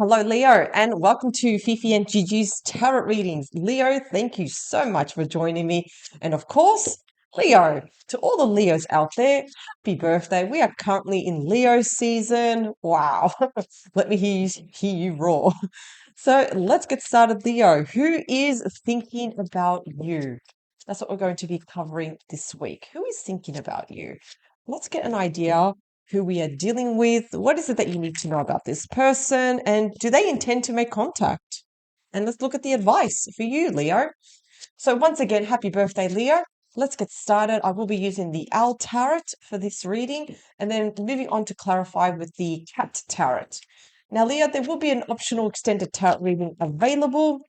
Hello, Leo, and welcome to Fifi and Gigi's Tarot Readings. Leo, thank you so much for joining me. And of course, Leo, to all the Leos out there, happy birthday. We are currently in Leo season. Wow. Let me hear you roar. So let's get started, Leo. Who is thinking about you? That's what we're going to be covering this week. Who is thinking about you? Let's get an idea who we are dealing with. What is it that you need to know about this person? And do they intend to make contact? And let's look at the advice for you, Leo. So, once again, happy birthday, Leo. Let's get started. I will be using the Owl Tarot for this reading and then moving on to clarify with the Cat Tarot. Now, Leo, there will be an optional extended tarot reading available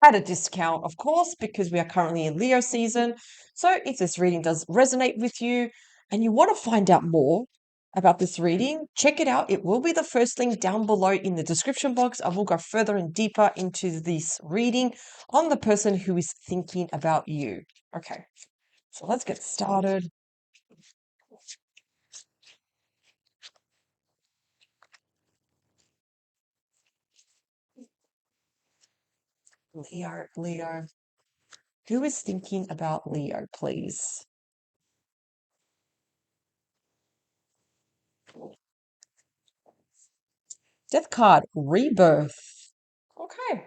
at a discount, of course, because we are currently in Leo season. So if this reading does resonate with you and you want to find out more about this reading, check it out. It will be the first link down below in the description box. I will go further and deeper into this reading on the person who is thinking about you. Okay, so let's get started. Leo. Who is thinking about Leo, please? Death card, rebirth. Okay.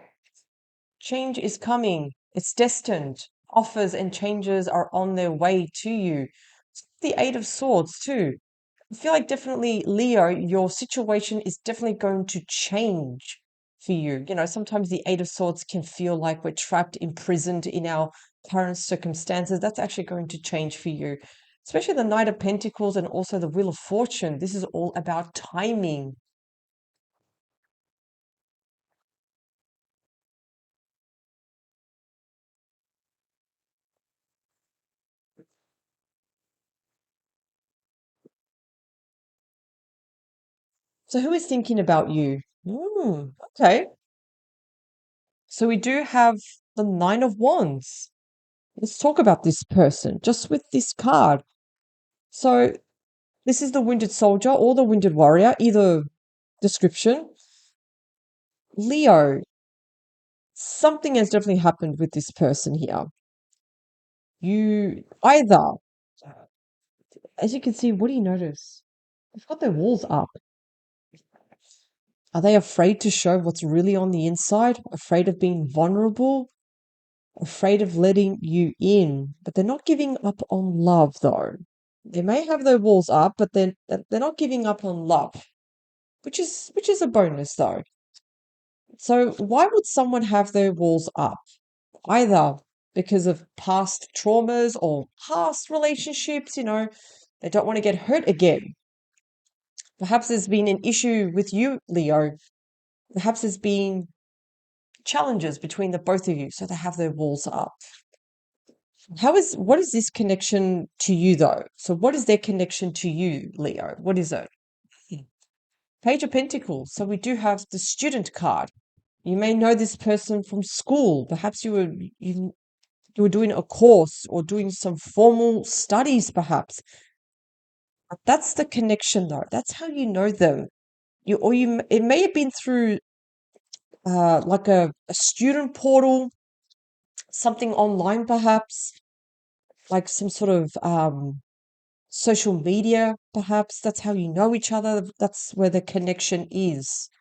Change is coming. It's destined. Offers and changes are on their way to you. The Eight of Swords, too. I feel like definitely, Leo, your situation is definitely going to change for you. You know, sometimes the Eight of Swords can feel like we're trapped, imprisoned in our current circumstances. That's actually going to change for you, especially the Knight of Pentacles and also the Wheel of Fortune. This is all about timing. So, who is thinking about you? Okay. So we do have the Nine of Wands. Let's talk about this person just with this card. So this is the wounded soldier or the wounded warrior, either description. Leo, something has definitely happened with this person here. You either, as you can see, what do you notice? They've got their walls up. Are they afraid to show what's really on the inside? Afraid of being vulnerable? Afraid of letting you in? But they're not giving up on love, though. They may have their walls up, but they're not giving up on love, which is a bonus though. So why would someone have their walls up? Either because of past traumas or past relationships, they don't want to get hurt again. Perhaps there's been an issue with you, Leo. Perhaps there's been challenges between the both of you, so they have their walls up. What is this connection to you though? So what is their connection to you, Leo? What is it? Page of Pentacles. So we do have the student card. You may know this person from school. Perhaps you were doing a course or doing some formal studies, perhaps. But that's the connection, though. That's how you know them. It may have been through like a student portal, something online, perhaps, like some sort of social media, perhaps. That's how you know each other. That's where the connection is.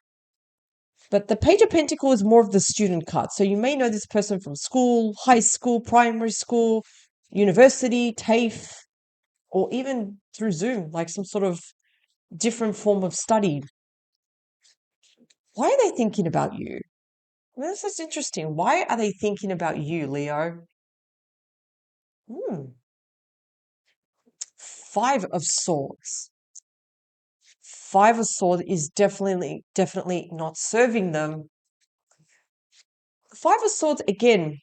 But the Page of Pentacles is more of the student card. So you may know this person from school, high school, primary school, university, TAFE, or even through Zoom, like some sort of different form of study. Why are they thinking about you? Well, this is interesting. Why are they thinking about you, Leo? Hmm. Five of Swords. Five of Swords is definitely not serving them. Five of Swords, again,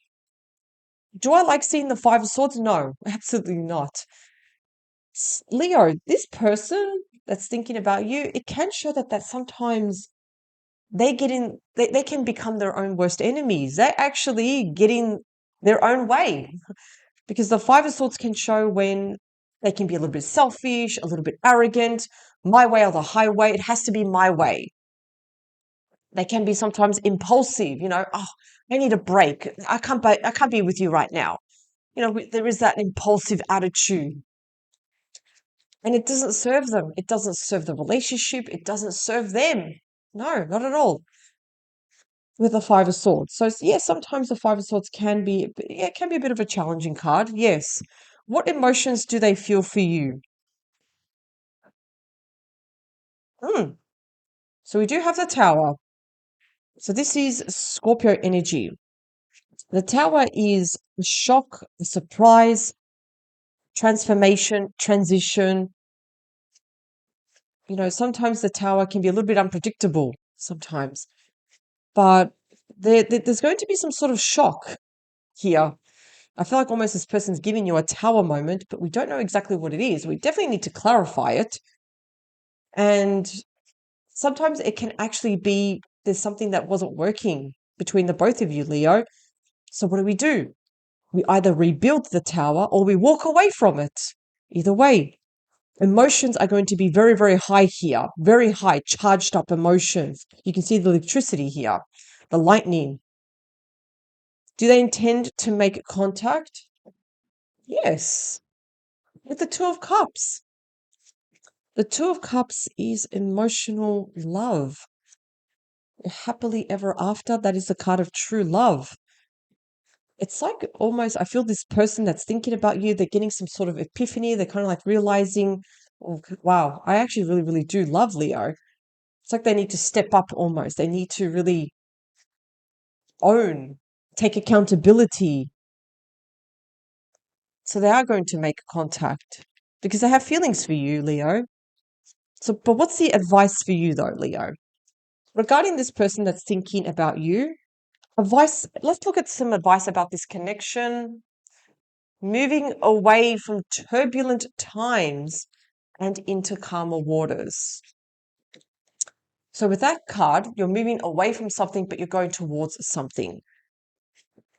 do I like seeing the Five of Swords? No, absolutely not. Leo, this person that's thinking about you, it can show that sometimes they can become their own worst enemies. They actually get in their own way because the Five of Swords can show when they can be a little bit selfish, a little bit arrogant, my way or the highway. It has to be my way. They can be sometimes impulsive, oh, I need a break. I can't be with you right now. There is that impulsive attitude, and it doesn't serve them. It doesn't serve the relationship. It doesn't serve them. No, not at all. With the Five of Swords. So yeah, sometimes the Five of Swords can be, yeah, it can be a bit of a challenging card. Yes. What emotions do they feel for you? Hmm. So we do have the Tower. So this is Scorpio energy. The Tower is a shock, a surprise, transformation, transition. Sometimes the Tower can be a little bit unpredictable sometimes, but there's going to be some sort of shock here. I feel like almost this person's giving you a Tower moment, but we don't know exactly what it is. We definitely need to clarify it. And sometimes it can actually be there's something that wasn't working between the both of you, Leo. So what do? We either rebuild the Tower or we walk away from it. Either way, emotions are going to be very, very high here, very high, charged up emotions. You can see the electricity here, the lightning. Do they intend to make contact? Yes, with the Two of Cups. The Two of Cups is emotional love. Happily ever after, that is the card of true love. It's like almost, I feel this person that's thinking about you, they're getting some sort of epiphany. They're kind of like realizing, oh, wow, I actually really, really do love Leo. It's like they need to step up almost. They need to really own, take accountability. So they are going to make contact because they have feelings for you, Leo. So, but what's the advice for you though, Leo? Regarding this person that's thinking about you, advice, let's look at some advice about this connection. Moving away from turbulent times and into calmer waters. So with that card, you're moving away from something, but you're going towards something.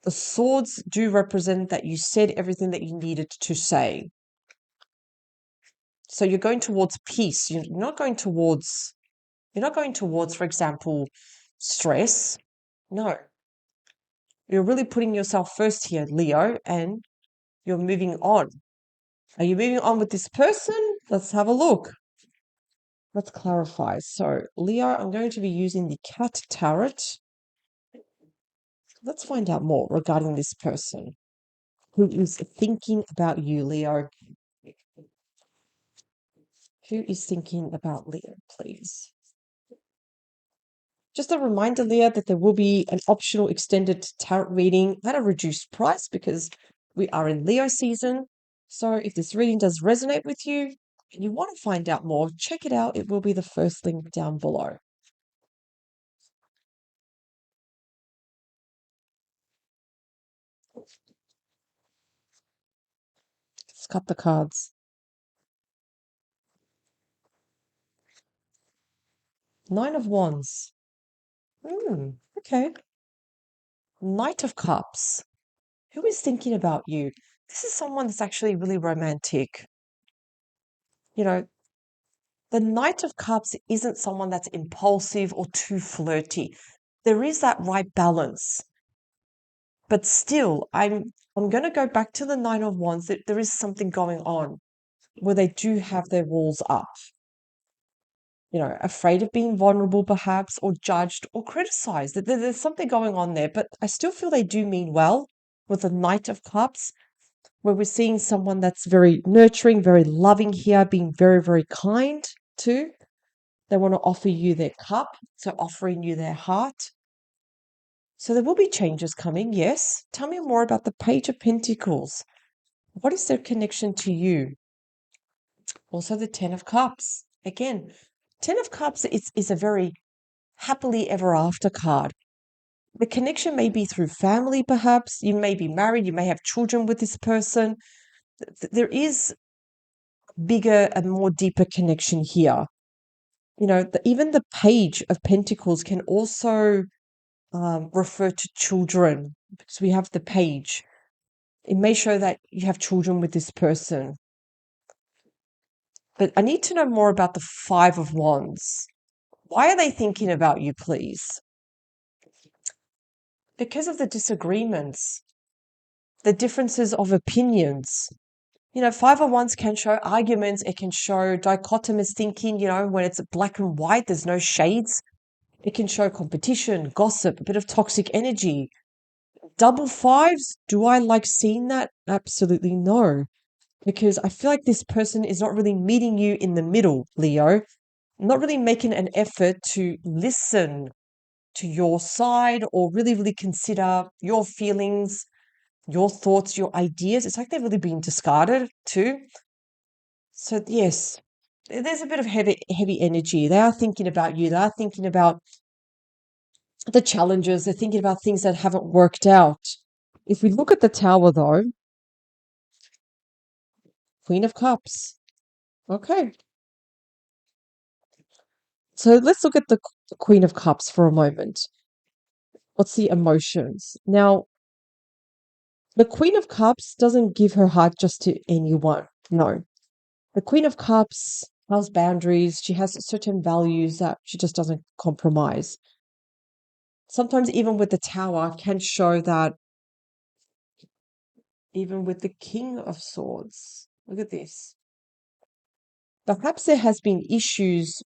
The swords do represent that you said everything that you needed to say. So you're going towards peace. You're not going towards, for example, stress. No. You're really putting yourself first here, Leo, and you're moving on. Are you moving on with this person? Let's have a look. Let's clarify. So, Leo, I'm going to be using the Cat Tarot. Let's find out more regarding this person who is thinking about you, Leo. Who is thinking about Leo, please? Just a reminder, Leo, that there will be an optional extended tarot reading at a reduced price because we are in Leo season. So if this reading does resonate with you and you want to find out more, check it out. It will be the first link down below. Let's cut the cards. Nine of Wands. Okay. Knight of Cups. Who is thinking about you? This is someone that's actually really romantic. You know, the Knight of Cups isn't someone that's impulsive or too flirty. There is that right balance. But still, I'm going to go back to the Nine of Wands. That there is something going on where they do have their walls up. Afraid of being vulnerable perhaps, or judged or criticized. There's something going on there, but I still feel they do mean well with the Knight of Cups, where we're seeing someone that's very nurturing, very loving here, being very, very kind too. They want to offer you their cup, so offering you their heart. So there will be changes coming, yes. Tell me more about the Page of Pentacles. What is their connection to you? Also the Ten of Cups. Again, Ten of Cups is a very happily ever after card. The connection may be through family, perhaps. You may be married, you may have children with this person. There is bigger and more deeper connection here. Even the Page of Pentacles can also refer to children because we have the page. It may show that you have children with this person. But I need to know more about the Five of Wands. Why are they thinking about you, please? because of the disagreements, the differences of opinions. Five of Wands can show arguments. It can show dichotomous thinking, when it's black and white, there's no shades. It can show competition, gossip, a bit of toxic energy. Double fives, do I like seeing that? Absolutely no. Because I feel like this person is not really meeting you in the middle, Leo. Not really making an effort to listen to your side or really, really consider your feelings, your thoughts, your ideas. It's like they're really being discarded too. So yes, there's a bit of heavy energy. They are thinking about you. They are thinking about the challenges. They're thinking about things that haven't worked out. If we look at the Tower though, Queen of Cups. Okay. So let's look at the Queen of Cups for a moment. What's the emotions? Now, the Queen of Cups doesn't give her heart just to anyone. No. The Queen of Cups has boundaries. She has certain values that she just doesn't compromise. Sometimes even with the Tower can show that even with the King of Swords. Look at this. Perhaps there has been issues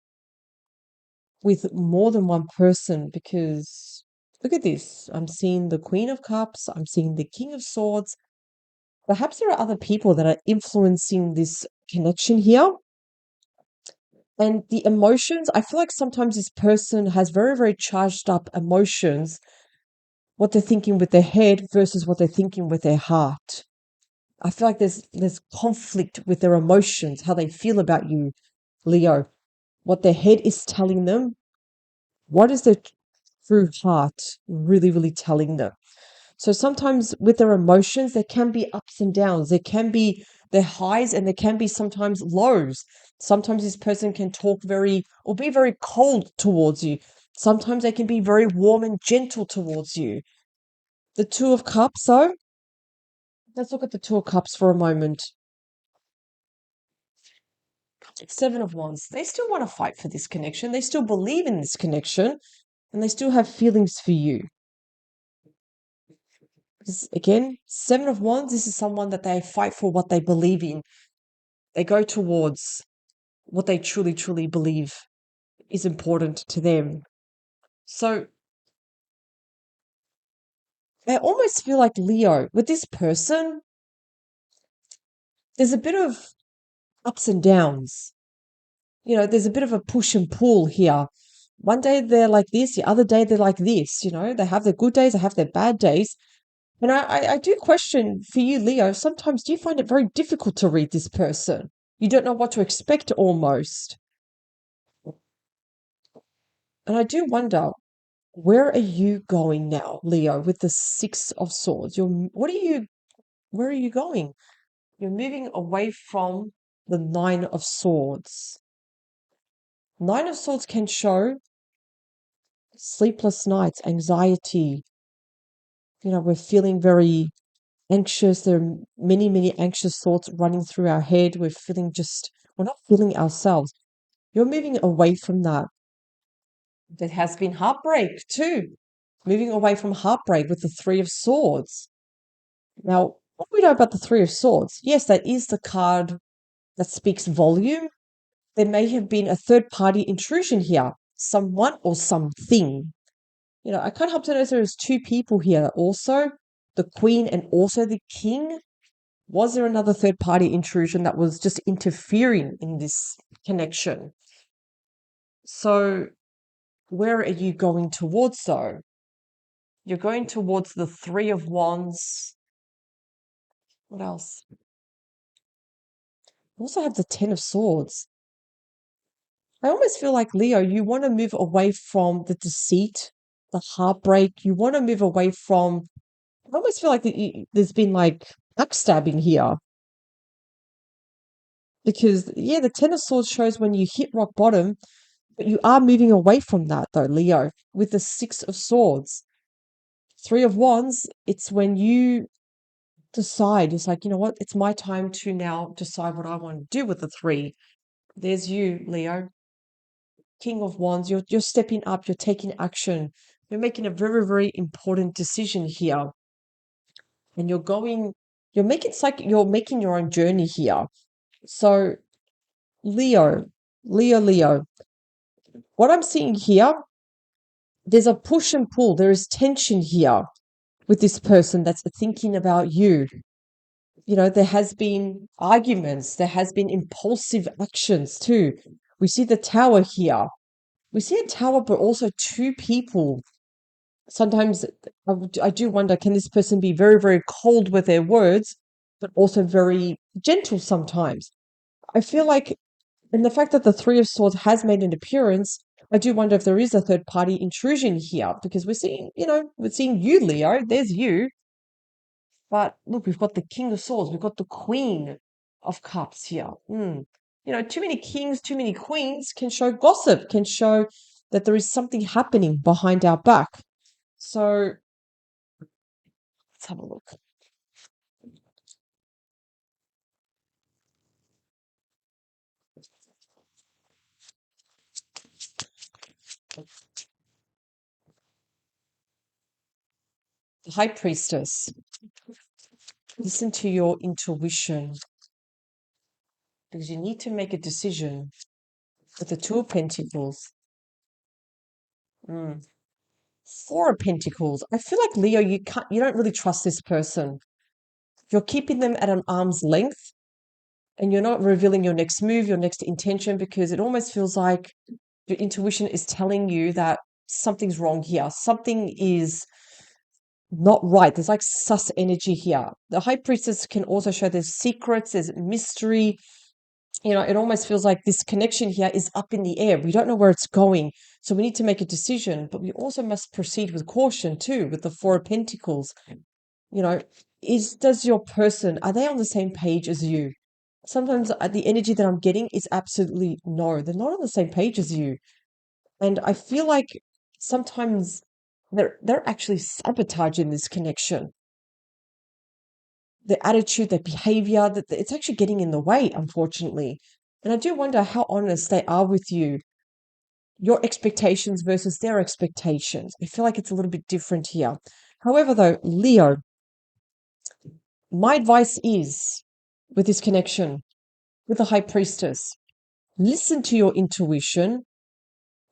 with more than one person because look at this. I'm seeing the Queen of Cups. I'm seeing the King of Swords. Perhaps there are other people that are influencing this connection here. And the emotions, I feel like sometimes this person has very, very charged up emotions, what they're thinking with their head versus what they're thinking with their heart. I feel like there's conflict with their emotions, how they feel about you, Leo. What their head is telling them, what is their true heart really, really telling them? So sometimes with their emotions, there can be ups and downs. There can be their highs and there can be sometimes lows. Sometimes this person can talk or be very cold towards you. Sometimes they can be very warm and gentle towards you. The Two of Cups, though, let's look at the Two of Cups for a moment. Seven of Wands. They still want to fight for this connection. They still believe in this connection and they still have feelings for you. Because again, Seven of Wands, this is someone that they fight for what they believe in. They go towards what they truly, truly believe is important to them. So I almost feel like Leo, with this person, there's a bit of ups and downs. There's a bit of a push and pull here. One day they're like this, the other day they're like this. They have their good days, they have their bad days. And I do question for you, Leo, sometimes do you find it very difficult to read this person? You don't know what to expect almost. And I do wonder, where are you going now, Leo, with the Six of Swords? Where are you going? You're moving away from the Nine of Swords. Nine of Swords can show sleepless nights, anxiety. We're feeling very anxious. There are many, many anxious thoughts running through our head. We're not feeling ourselves. You're moving away from that. There has been heartbreak too. Moving away from heartbreak with the Three of Swords. Now, what do we know about the Three of Swords? Yes, that is the card that speaks volume. There may have been a third party intrusion here, someone or something. I can't help to notice there's two people here also, the Queen and also the King. Was there another third party intrusion that was just interfering in this connection? So, where are you going towards though? You're going towards the Three of Wands. What else? You also have the Ten of Swords. I almost feel like, Leo, you want to move away from the deceit, the heartbreak. You want to move away from. I almost feel like there's been like backstabbing here. Because, yeah, the Ten of Swords shows when you hit rock bottom, but you are moving away from that, though, Leo, with the Six of Swords. Three of Wands, it's when you decide, it's like, you know what, it's my time to now decide what I want to do with the three. There's you, Leo. King of Wands, you're stepping up, you're taking action. You're making a very, very important decision here. And it's like you're making your own journey here. So, Leo, Leo, what I'm seeing here, there's a push and pull. There is tension here with this person that's thinking about you. There has been arguments, there has been impulsive actions too. We see the tower here. We see a tower, but also two people. Sometimes I do wonder, can this person be very, very cold with their words, but also very gentle sometimes? I feel like, and the fact that the Three of Swords has made an appearance, I do wonder if there is a third party intrusion here, because we're seeing you, Leo. There's you. But look, we've got the King of Swords, we've got the Queen of Cups here. Too many kings, too many queens can show gossip, can show that there is something happening behind our back. So let's have a look. The High Priestess. Listen to your intuition, because you need to make a decision with the Two of Pentacles. Mm. Four of Pentacles. I feel like, Leo, you don't really trust this person. You're keeping them at an arm's length, and you're not revealing your next move, your next intention, because it almost feels like your intuition is telling you that something's wrong here. Something is not right. There's like sus energy here. The High Priestess can also show there's secrets, there's mystery. It almost feels like this connection here is up in the air. We don't know where it's going. So we need to make a decision, but we also must proceed with caution too, with the Four of Pentacles. Does your person, are they on the same page as you? Sometimes the energy that I'm getting is absolutely no, they're not on the same page as you. And I feel like sometimes they're actually sabotaging this connection. The attitude, the behavior, that it's actually getting in the way, unfortunately. And I do wonder how honest they are with you, your expectations versus their expectations. I feel like it's a little bit different here. However, though, Leo, my advice is with this connection, with the High Priestess, listen to your intuition,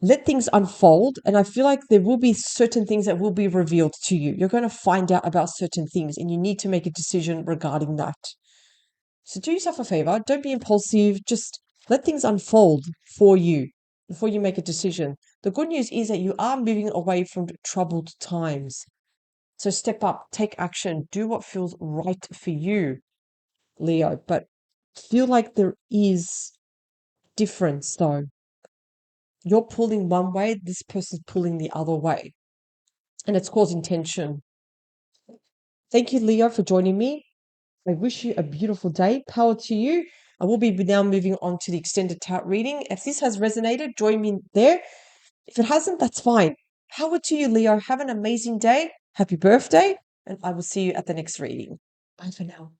let things unfold. And I feel like there will be certain things that will be revealed to you. You're going to find out about certain things, and you need to make a decision regarding that. So do yourself a favor, don't be impulsive, just let things unfold for you before you make a decision. The good news is that you are moving away from troubled times. So step up, take action, do what feels right for you, Leo. But feel like there is difference though. You're pulling one way, this person's pulling the other way, and it's causing tension. Thank you, Leo, for joining me. I wish you a beautiful day. Power to you. I will be now moving on to the extended tarot reading. If this has resonated, join me there. If it hasn't, that's fine. Power to you, Leo. Have an amazing day. Happy birthday. And I will see you at the next reading. Bye for now.